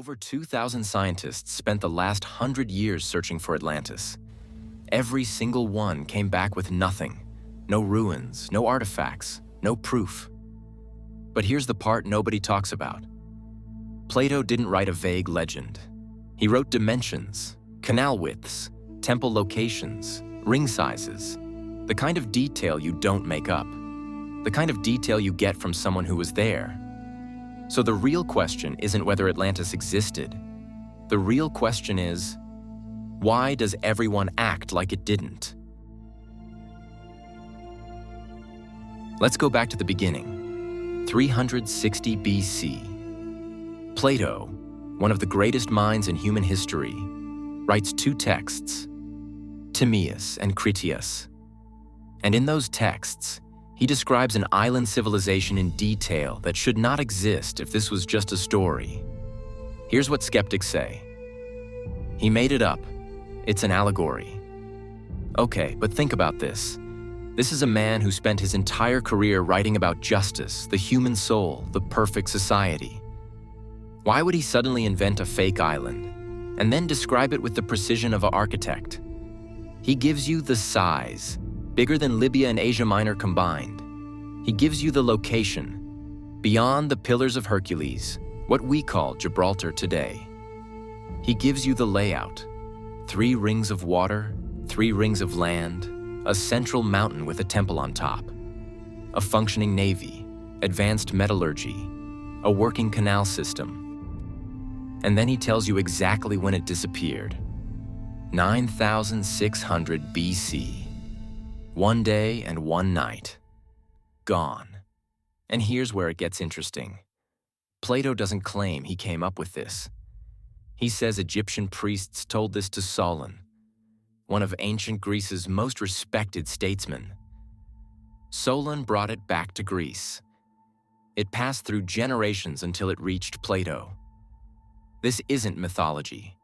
Over 2,000 scientists spent the last 100 years searching for Atlantis. Every single one came back with nothing. No ruins, no artifacts, no proof. But here's the part nobody talks about. Plato didn't write a vague legend. He wrote dimensions, canal widths, temple locations, ring sizes, the kind of detail you don't make up, the kind of detail you get from someone who was there. So the real question isn't whether Atlantis existed. The real question is, why does everyone act like it didn't? Let's go back to the beginning, 360 BC. Plato, one of the greatest minds in human history, writes two texts, Timaeus and Critias. And in those texts, he describes an island civilization in detail that should not exist if this was just a story. Here's what skeptics say. He made it up. It's an allegory. Okay, but think about this. This is a man who spent his entire career writing about justice, the human soul, the perfect society. Why would he suddenly invent a fake island and then describe it with the precision of an architect? He gives you the size, bigger than Libya and Asia Minor combined. He gives you the location, beyond the Pillars of Hercules, what we call Gibraltar today. He gives you the layout, 3 rings of water, 3 rings of land, a central mountain with a temple on top, a functioning navy, advanced metallurgy, a working canal system. And then he tells you exactly when it disappeared. 9,600 BC. 1 day and 1 night. Gone. And here's where it gets interesting. Plato doesn't claim he came up with this. He says Egyptian priests told this to Solon, one of ancient Greece's most respected statesmen. Solon brought it back to Greece. It passed through generations until it reached Plato. This isn't mythology.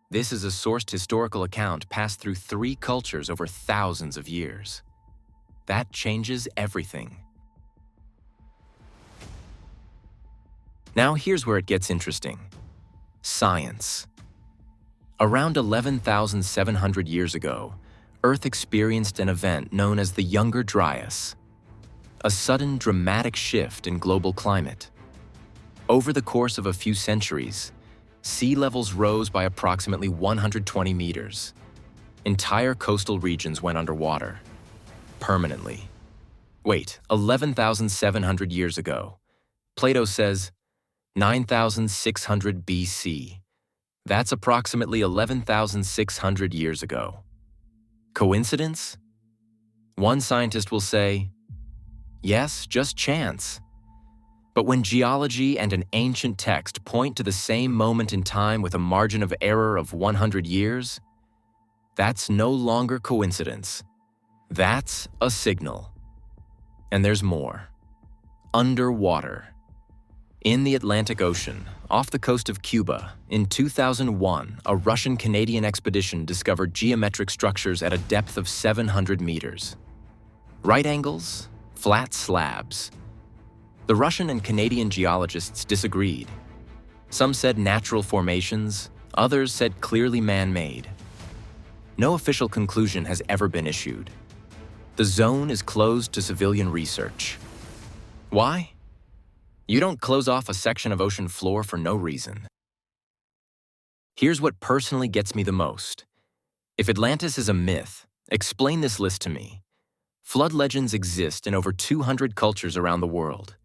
This is a sourced historical account passed through 3 cultures over thousands of years. That changes everything. Now here's where it gets interesting. Science. Around 11,700 years ago, Earth experienced an event known as the Younger Dryas, a sudden dramatic shift in global climate. Over the course of a few centuries, sea levels rose by approximately 120 meters. Entire coastal regions went underwater. Permanently. Wait, 11,700 years ago. Plato says 9,600 BC. That's approximately 11,600 years ago. Coincidence? One scientist will say, yes, just chance. But when geology and an ancient text point to the same moment in time with a margin of error of 100 years, that's no longer coincidence. That's a signal. And there's more. Underwater. In the Atlantic Ocean, off the coast of Cuba, in 2001, a Russian-Canadian expedition discovered geometric structures at a depth of 700 meters. Right angles, flat slabs. The Russian and Canadian geologists disagreed. Some said natural formations, others said clearly man-made. No official conclusion has ever been issued. The zone is closed to civilian research. Why? You don't close off a section of ocean floor for no reason. Here's what personally gets me the most. If Atlantis is a myth, explain this list to me. Flood legends exist in over 200 cultures around the world.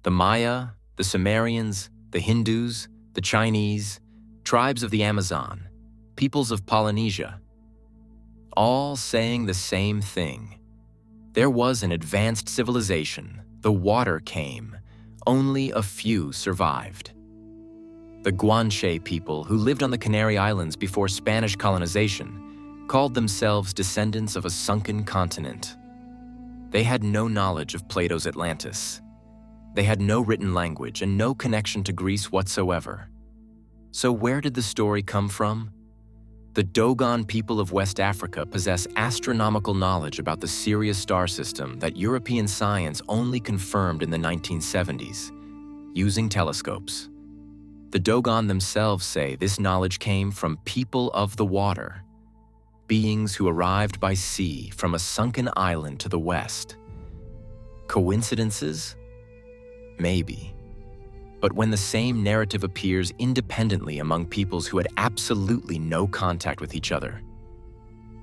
The Maya, the Sumerians, the Hindus, the Chinese, tribes of the Amazon, peoples of Polynesia. All saying the same thing. There was an advanced civilization. The water came. Only a few survived. The Guanche people, who lived on the Canary Islands before Spanish colonization, called themselves descendants of a sunken continent. They had no knowledge of Plato's Atlantis. They had no written language and no connection to Greece whatsoever. So where did the story come from? The Dogon people of West Africa possess astronomical knowledge about the Sirius star system that European science only confirmed in the 1970s, using telescopes. The Dogon themselves say this knowledge came from people of the water, beings who arrived by sea from a sunken island to the west. Coincidences? Maybe. But when the same narrative appears independently among peoples who had absolutely no contact with each other,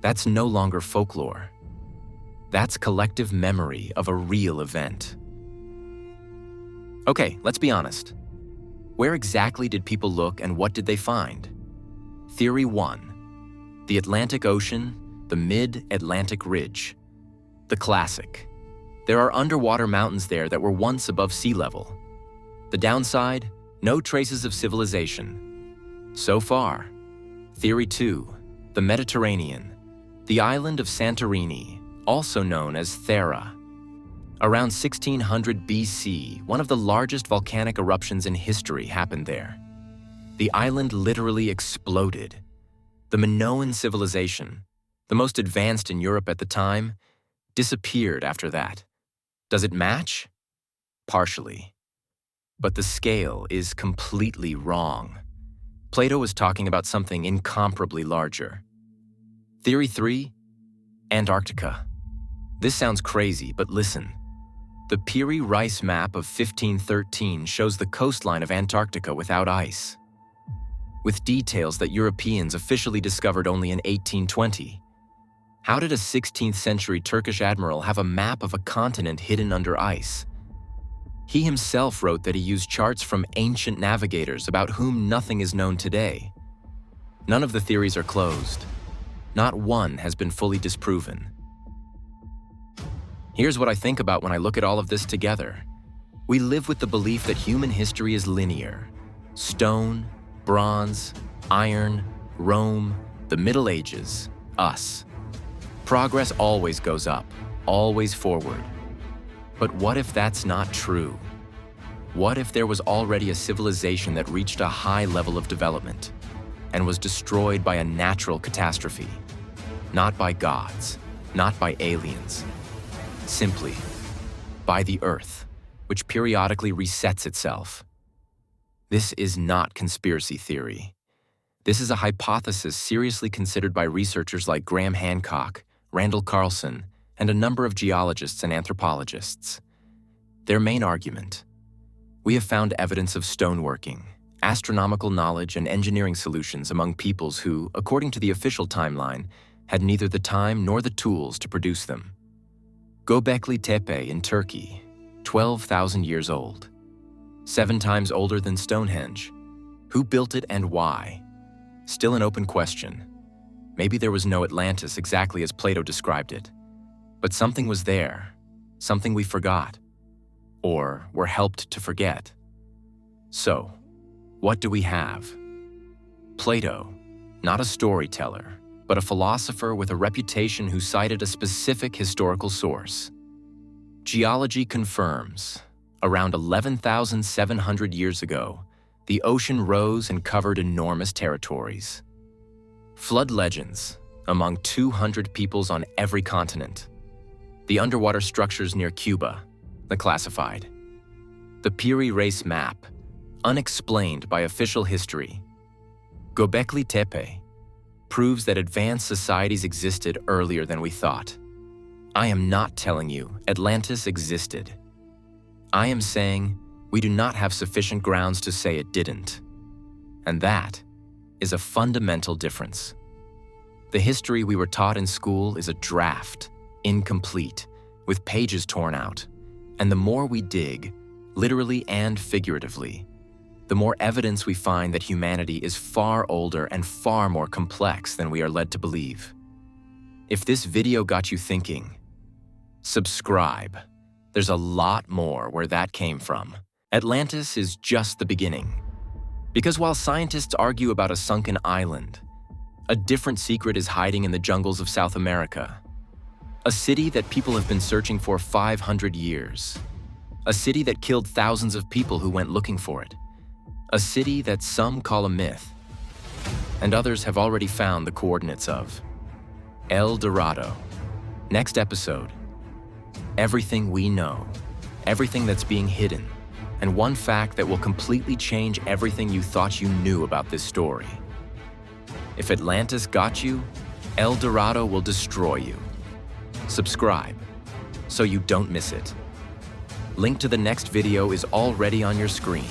that's no longer folklore. That's collective memory of a real event. Okay, let's be honest. Where exactly did people look and what did they find? Theory 1. The Atlantic Ocean, the Mid-Atlantic Ridge. The classic. There are underwater mountains there that were once above sea level. The downside? No traces of civilization. So far. Theory 2. The Mediterranean. The island of Santorini, also known as Thera. Around 1600 BC, one of the largest volcanic eruptions in history happened there. The island literally exploded. The Minoan civilization, the most advanced in Europe at the time, disappeared after that. Does it match? Partially. But the scale is completely wrong. Plato was talking about something incomparably larger. Theory 3. Antarctica. This sounds crazy, but listen. The Piri Reis map of 1513 shows the coastline of Antarctica without ice, with details that Europeans officially discovered only in 1820. How did a 16th century Turkish admiral have a map of a continent hidden under ice? He himself wrote that he used charts from ancient navigators about whom nothing is known today. None of the theories are closed. Not one has been fully disproven. Here's what I think about when I look at all of this together. We live with the belief that human history is linear. Stone, bronze, iron, Rome, the Middle Ages, us. Progress always goes up, always forward. But what if that's not true? What if there was already a civilization that reached a high level of development and was destroyed by a natural catastrophe? Not by gods, not by aliens. Simply by the Earth, which periodically resets itself. This is not conspiracy theory. This is a hypothesis seriously considered by researchers like Graham Hancock, Randall Carlson, and a number of geologists and anthropologists. Their main argument: we have found evidence of stoneworking, astronomical knowledge, and engineering solutions among peoples who, according to the official timeline, had neither the time nor the tools to produce them. Gobekli Tepe in Turkey, 12,000 years old. 7 times older than Stonehenge. Who built it and why? Still an open question. Maybe there was no Atlantis exactly as Plato described it. But something was there, something we forgot, or were helped to forget. So, what do we have? Plato, not a storyteller, but a philosopher with a reputation who cited a specific historical source. Geology confirms, around 11,700 years ago, the ocean rose and covered enormous territories. Flood legends, among 200 peoples on every continent. The underwater structures near Cuba, the classified. The Piri Reis map, unexplained by official history. Gobekli Tepe proves that advanced societies existed earlier than we thought. I am not telling you Atlantis existed. I am saying we do not have sufficient grounds to say it didn't. And that is a fundamental difference. The history we were taught in school is a draft, incomplete, with pages torn out. And the more we dig, literally and figuratively, the more evidence we find that humanity is far older and far more complex than we are led to believe. If this video got you thinking, subscribe. There's a lot more where that came from. Atlantis is just the beginning. Because while scientists argue about a sunken island, a different secret is hiding in the jungles of South America. A city that people have been searching for 500 years. A city that killed thousands of people who went looking for it. A city that some call a myth, and others have already found the coordinates of. El Dorado. Next episode. Everything we know, everything that's being hidden, and one fact that will completely change everything you thought you knew about this story. If Atlantis got you, El Dorado will destroy you. Subscribe so you don't miss it. Link to the next video is already on your screen.